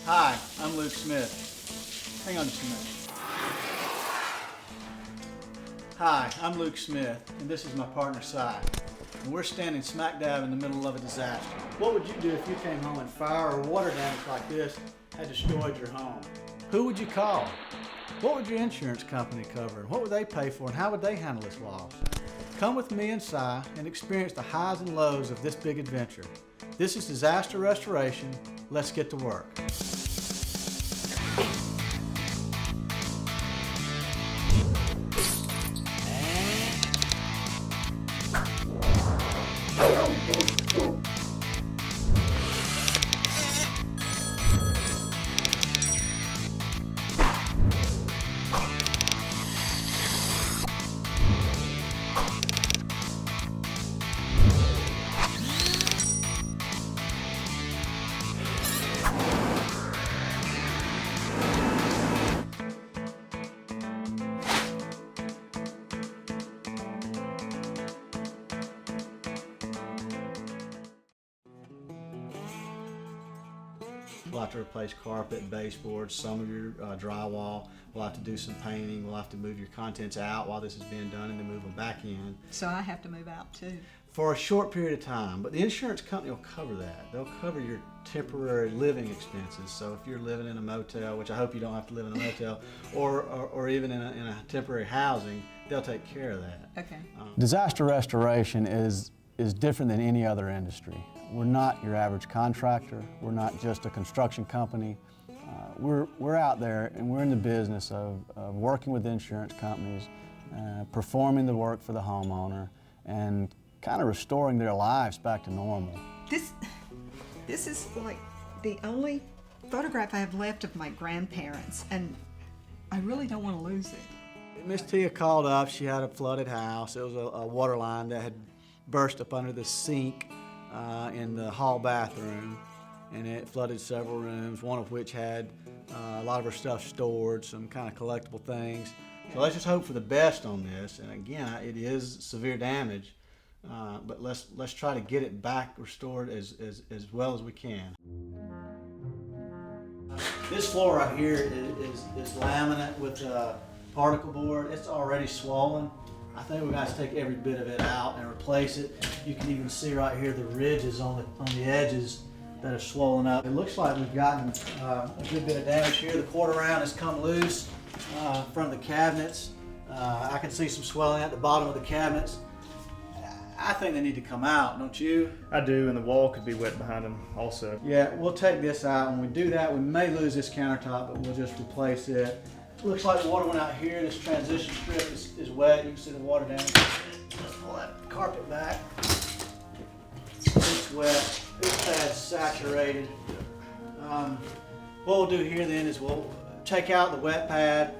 Hi, I'm Luke Smith. Hang on just a minute. Hi, I'm Luke Smith, and this is my partner, Si. And we're standing smack dab in the middle of a disaster. What would you do if you came home and fire or water damage like this had destroyed your home? Who would you call? What would your insurance company cover? What would they pay for, and how would they handle this loss? Come with me and Si and experience the highs and lows of this big adventure. This is Disaster Restoration. Let's get to work. We'll have to replace carpet, baseboards, some of your drywall. We'll have to do some painting. We'll have to move your contents out while this is being done and then move them back in. So I have to move out too? For a short period of time, but the insurance company will cover that. They'll cover your temporary living expenses. So if you're living in a motel, which I hope you don't have to live in a motel, or even in a temporary housing, they'll take care of that. Okay. Disaster restoration is different than any other industry. We're not your average contractor. We're not just a construction company. We're out there and we're in the business of working with insurance companies, performing the work for the homeowner, and kind of restoring their lives back to normal. This is like the only photograph I have left of my grandparents, and I really don't want to lose it. Miss Tia called up. She had a flooded house. It was a water line that had burst up under the sink in the hall bathroom, and it flooded several rooms, one of which had a lot of her stuff stored, some kind of collectible things. So let's just hope for the best on this. And again, it is severe damage, but let's try to get it back restored as well as we can. This floor right here is laminate with particle board. It's already swollen. I think we're going to take every bit of it out and replace it. You can even see right here the ridges on the edges that are swollen up. It looks like we've gotten a good bit of damage here. The quarter round has come loose from the cabinets. I can see some swelling at the bottom of the cabinets. I think they need to come out, don't you? I do, and the wall could be wet behind them also. Yeah, we'll take this out. When we do that, we may lose this countertop, but we'll just replace it. Looks like the water went out here. This transition strip is wet. You can see the water damage. Let's pull that carpet back. It's wet. This pad's saturated. What we'll do here then is we'll take out the wet pad.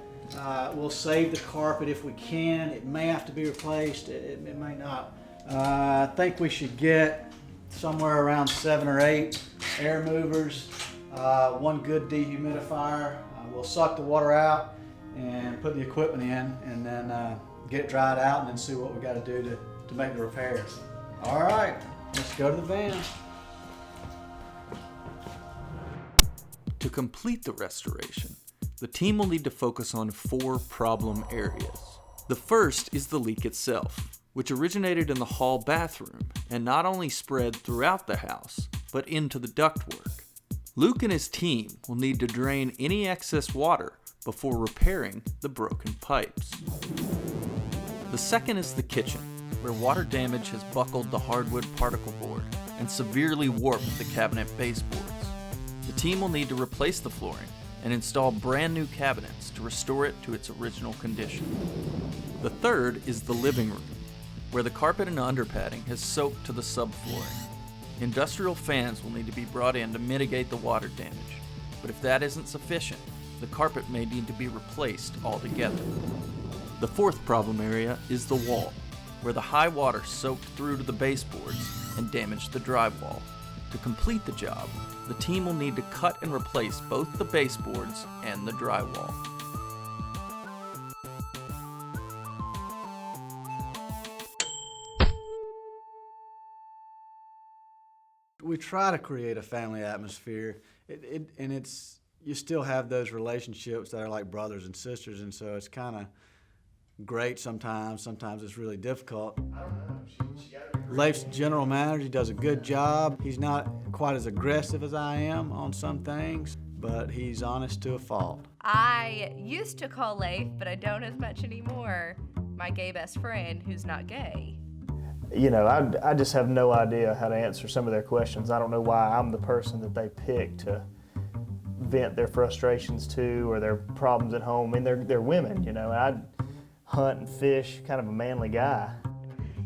We'll save the carpet if we can. It may have to be replaced. It may not. I think we should get somewhere around 7 or 8 air movers, one good dehumidifier. We'll suck the water out and put the equipment in, and then get it dried out, and then see what we got to do to make the repairs. All right, let's go to the van. To complete the restoration, the team will need to focus on 4 problem areas. The first is the leak itself, which originated in the hall bathroom and not only spread throughout the house, but into the ductwork. Luke and his team will need to drain any excess water before repairing the broken pipes. The second is the kitchen, where water damage has buckled the hardwood particle board and severely warped the cabinet baseboards. The team will need to replace the flooring and install brand new cabinets to restore it to its original condition. The third is the living room, where the carpet and underpadding has soaked to the subflooring. Industrial fans will need to be brought in to mitigate the water damage, but if that isn't sufficient, the carpet may need to be replaced altogether. The fourth problem area is the wall, where the high water soaked through to the baseboards and damaged the drywall. To complete the job, the team will need to cut and replace both the baseboards and the drywall. We try to create a family atmosphere And you still have those relationships that are like brothers and sisters, and so it's kind of great sometimes. Sometimes it's really difficult. Leif's general manager. He does a good job. He's not quite as aggressive as I am on some things, but he's honest to a fault. I used to call Leif, but I don't as much anymore, my gay best friend who's not gay. You know, I just have no idea how to answer some of their questions. I don't know why I'm the person that they pick to vent their frustrations to or their problems at home. I mean, they're women, you know. I hunt and fish, kind of a manly guy.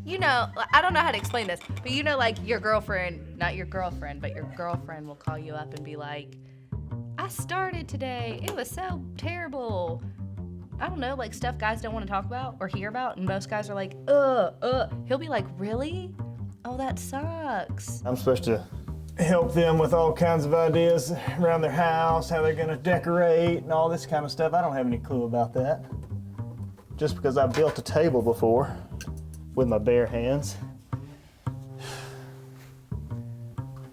You know, I don't know how to explain this, but you know, like your girlfriend, not your girlfriend, but your girlfriend will call you up and be like, I started today, it was so terrible. I don't know, like stuff guys don't want to talk about or hear about, and most guys are like, He'll be like, really? Oh, that sucks. I'm supposed to help them with all kinds of ideas around their house, how they're gonna decorate and all this kind of stuff. I don't have any clue about that. Just because I built a table before with my bare hands.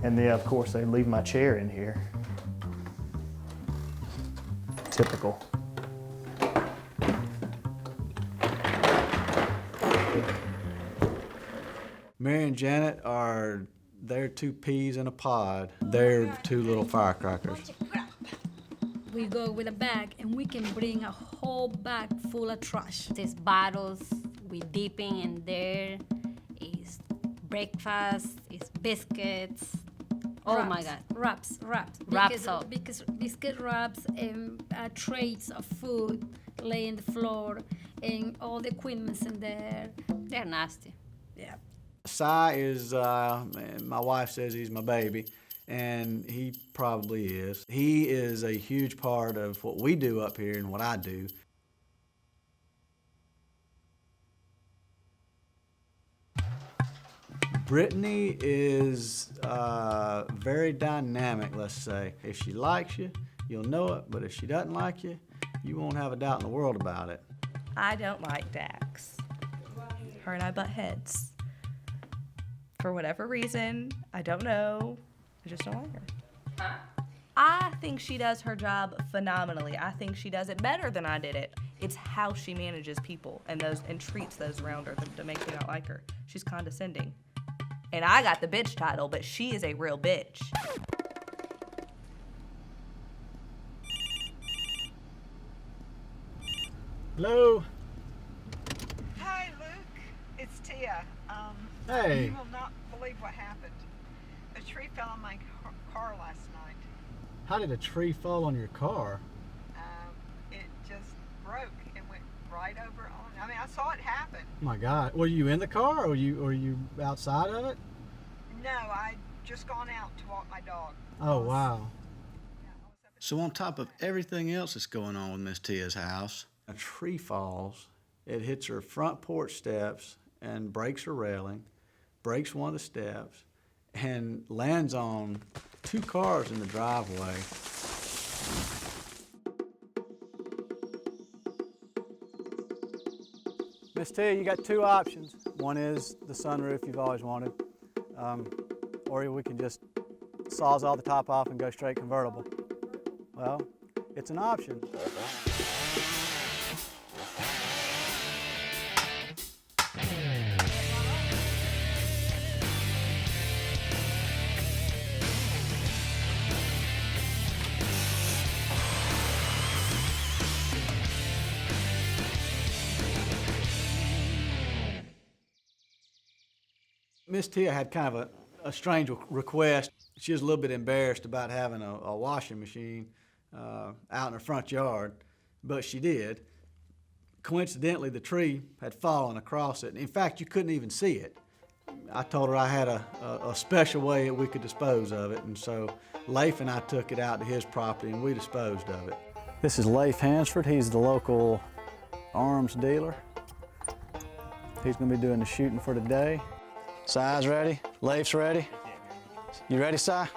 And then, of course, they leave my chair in here. Typical. Mary and Janet they're two peas in a pod. They're two little firecrackers. We go with a bag and we can bring a whole bag full of trash. There's bottles, we dipping in there, is breakfast, is biscuits. Oh my God. Wraps. Wraps up. Because biscuit wraps and trays of food lay on the floor and all the equipment's in there. They're nasty. Yeah. Cy is, my wife says he's my baby, and he probably is. He is a huge part of what we do up here and what I do. Brittany is very dynamic, let's say. If she likes you, you'll know it, but if she doesn't like you, you won't have a doubt in the world about it. I don't like Dax. Her and I butt heads. For whatever reason, I don't know. I just don't like her. I think she does her job phenomenally. I think she does it better than I did it. It's how she manages people and treats those around her to make me not like her. She's condescending. And I got the bitch title, but she is a real bitch. Hello? Hi, Luke. It's Tia. Hey. You will not believe what happened. A tree fell on my car last night. How did a tree fall on your car? It just broke and went right over on. I mean, I saw it happen. Oh my God. Were you in the car or were you outside of it? No, I'd just gone out to walk my dog. Oh, wow. So on top of everything else that's going on with Miss Tia's house, a tree falls, it hits her front porch steps and breaks her railing, breaks one of the steps, and lands on two cars in the driveway. Miss Tia, you got two options. One is the sunroof you've always wanted, or we can just sawzall the top off and go straight convertible. Well, it's an option. Miss Tia had kind of a strange request. She was a little bit embarrassed about having a washing machine out in her front yard, but she did. Coincidentally, the tree had fallen across it. In fact, you couldn't even see it. I told her I had a special way that we could dispose of it, and so Leif and I took it out to his property and we disposed of it. This is Leif Hansford. He's the local arms dealer. He's going to be doing the shooting for today. Cy's ready, Leif's ready. You ready, Cy?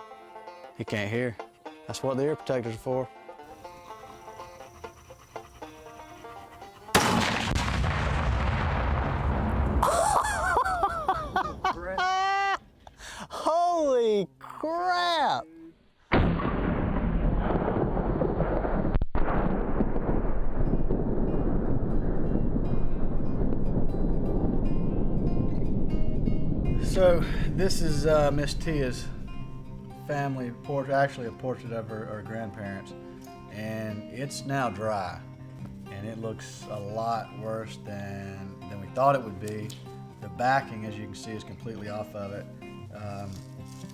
He can't hear. That's what the ear protectors are for. Holy crap! So this is Miss Tia's family portrait, actually a portrait of her grandparents, and it's now dry, and it looks a lot worse than we thought it would be. The backing, as you can see, is completely off of it,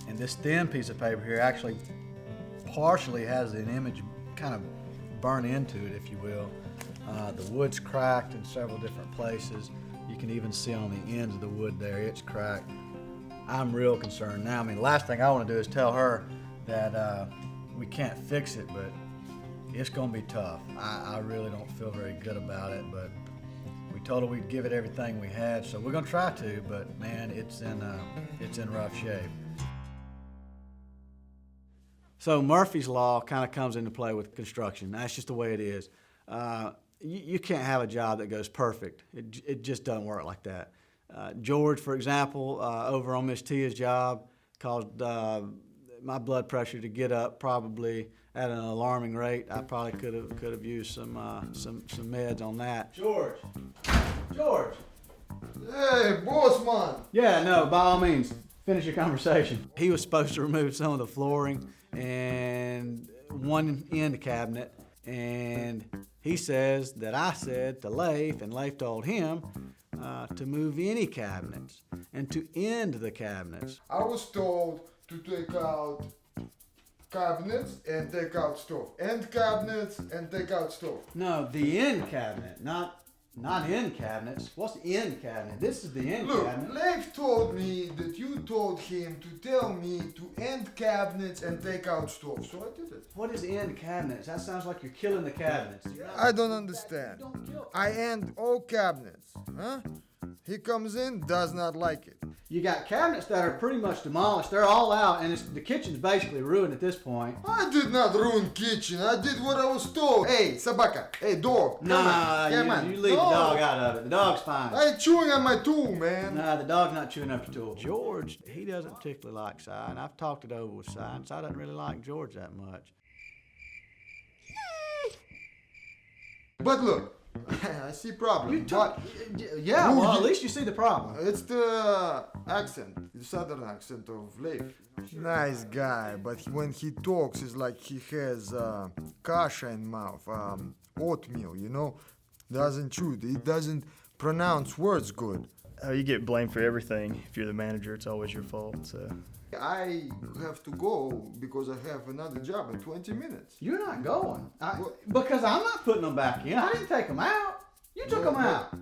and this thin piece of paper here actually partially has an image kind of burn into it, if you will. The wood's cracked in several different places. You can even see on the ends of the wood there, it's cracked. I'm real concerned now. I mean, the last thing I want to do is tell her that we can't fix it, but it's going to be tough. I really don't feel very good about it, but we told her we'd give it everything we had, so we're going to try to, but man, it's in rough shape. So Murphy's Law kind of comes into play with construction. That's just the way it is. You can't have a job that goes perfect. It just doesn't work like that. George, for example, over on Miss Tia's job, caused my blood pressure to get up probably at an alarming rate. I probably could have used some meds on that. George. Hey, boss man. Yeah, no, by all means, finish your conversation. He was supposed to remove some of the flooring and one end cabinet, and he says that I said to Leif, and Leif told him to move any cabinets and to end the cabinets. I was told to take out cabinets and take out stove. End cabinets and take out stove. No, the end cabinet, not end cabinets. What's the end cabinet? This is the end Look, cabinet. Leif told me that you told him to tell me to end cabinets and take out stove, so I did it. What is end cabinets? That sounds like you're killing the cabinets. I don't understand. I end all cabinets, huh? He comes in, does not like it. You got cabinets that are pretty much demolished. They're all out, and the kitchen's basically ruined at this point. I did not ruin kitchen. I did what I was told. Hey, Sabaka. Hey, dog. Come on. Come on. You leave the dog out of it. The dog's fine. I ain't chewing on my tool, man. Nah, the dog's not chewing up your tool. George, he doesn't particularly like Si, and I've talked it over with Si, and Si doesn't really like George that much. But look, I see problem. Yeah, Who well, you- at least you see the problem. It's the accent, the southern accent of Leif. Nice guy, but when he talks, it's like he has kasha in mouth, oatmeal, you know? Doesn't chew, he doesn't pronounce words good. You get blamed for everything. If you're the manager, it's always your fault. So I have to go because I have another job in 20 minutes. You're not going. Because I'm not putting them back in. I didn't take them out. You took them out.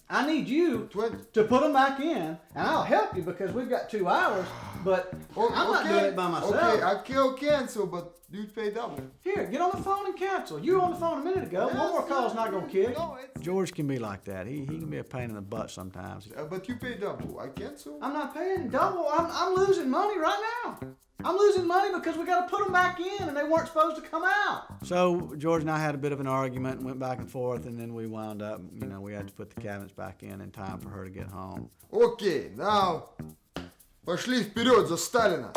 I need you to put them back in, and I'll help you because we've got 2 hours, but I'm not doing it by myself. Okay, I can cancel, but you pay double. Here, get on the phone and cancel. You were on the phone a minute ago. Yes, One more call's not going to kick. No, George can be like that. He can be a pain in the butt sometimes. but you pay double. I cancel. I'm not paying double. I'm losing money right now. I'm losing money because we got to put them back in, and they weren't supposed to come out. So George and I had a bit of an argument and went back and forth, and then we wound up, we had to put the cabinets back in time for her to get home. Okay, now пошли вперед за Сталина.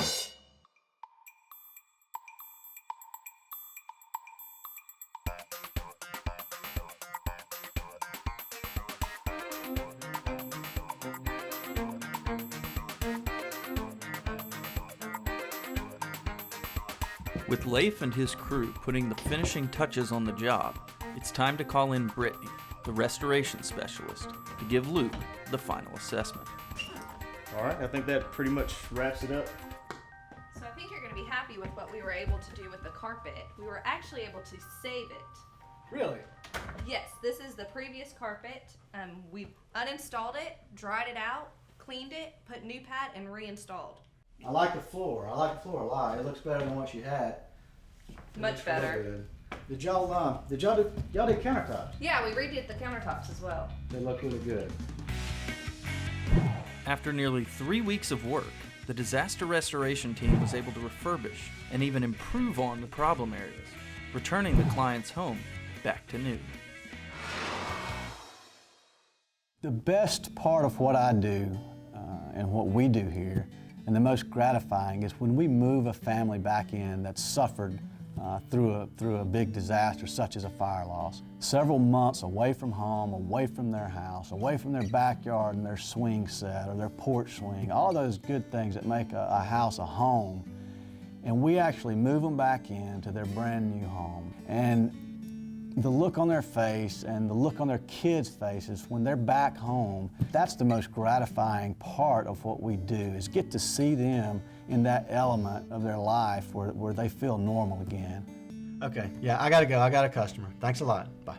With Leif and his crew putting the finishing touches on the job, it's time to call in Brittany, the restoration specialist, to give Luke the final assessment. all right, I think that pretty much wraps it up. So I think you're going to be happy with what we were able to do with the carpet. We were actually able to save it. Really? Yes, this is the previous carpet. We uninstalled it, dried it out, cleaned it, put new pad, and reinstalled. I like the floor. I like the floor a lot. It looks better than what you had. Much Looks real better. good. Did y'all do countertops? Yeah, we redid the countertops as well. They look really good. After nearly 3 weeks of work, the disaster restoration team was able to refurbish and even improve on the problem areas, returning the client's home back to new. The best part of what I do and what we do here, and the most gratifying, is when we move a family back in that's suffered through a big disaster such as a fire loss. Several months away from home, away from their house, away from their backyard and their swing set or their porch swing, all those good things that make a house a home. And we actually move them back into their brand new home. And the look on their face and the look on their kids' faces when they're back home, that's the most gratifying part of what we do, is get to see them in that element of their life where they feel normal again. Okay, yeah, I gotta go. I got a customer. Thanks a lot. Bye.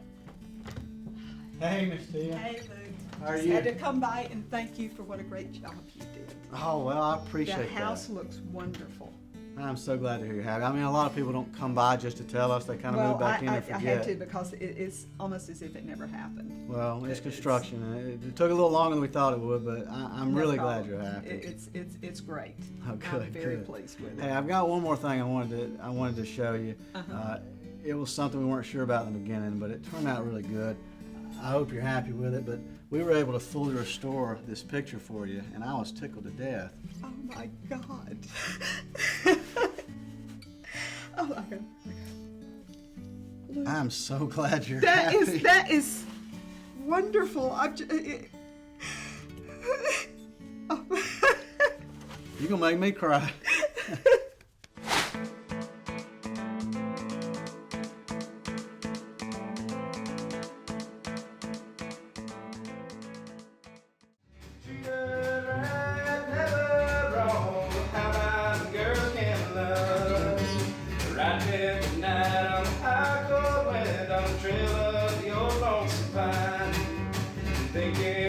Hey, Miss Tia. Hey, Lou. How are Just you? had to come by and thank you for what a great job you did. Oh, well, I appreciate The house that. looks wonderful. I'm so glad to hear you're happy. I mean, a lot of people don't come by just to tell us. They kind of move back in and I forget. had to because it's almost as if it never happened. Well, it's It's- construction. It took a little longer than we thought it would, but I'm No really problem. glad you're happy. It's great. Oh, good, I'm very good. pleased with Hey, it. I've got one more thing I wanted to show you. It was something we weren't sure about in the beginning, but it turned out really good. I hope you're happy with it, but we were able to fully restore this picture for you, and I was tickled to death. Oh my God. Oh my God. Look, I'm so glad you're that happy. is wonderful. You're gonna make me cry. Thinking